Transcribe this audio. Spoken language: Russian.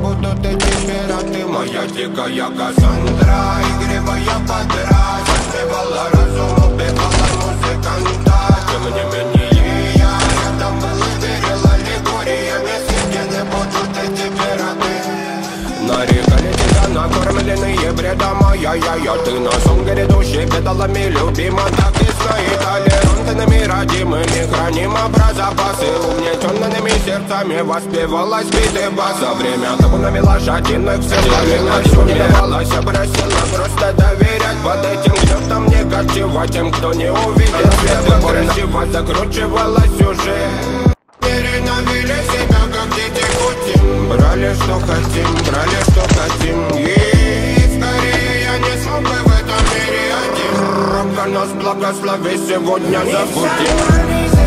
будут эти пираты. Моя дикая Кассандра, игривая подра, сбивала разум, убивала музыканта. Тем не менее я рядом был и верил аллегориями. Съедены будут эти пираты. Нарекали тебя накормленные бредом, ай-яй-яй. Ты носом грядущий бедолами любима. Так и стоит толерантными, родимыми. Храним образопасы угнетенными сердцами. Воспевалась биты бас. За время табунами лошадиных все правильно все не давалось. Бросила просто доверять под этим гнетом негатива. Тем, кто не увидит свет, красиво закручивалась уже. Перенавили себя, как дети Путин. Брали, что хотим, брали, что хотим. И скорее я не смог бы в этом мире один. Рука нас благослови, сегодня забудем.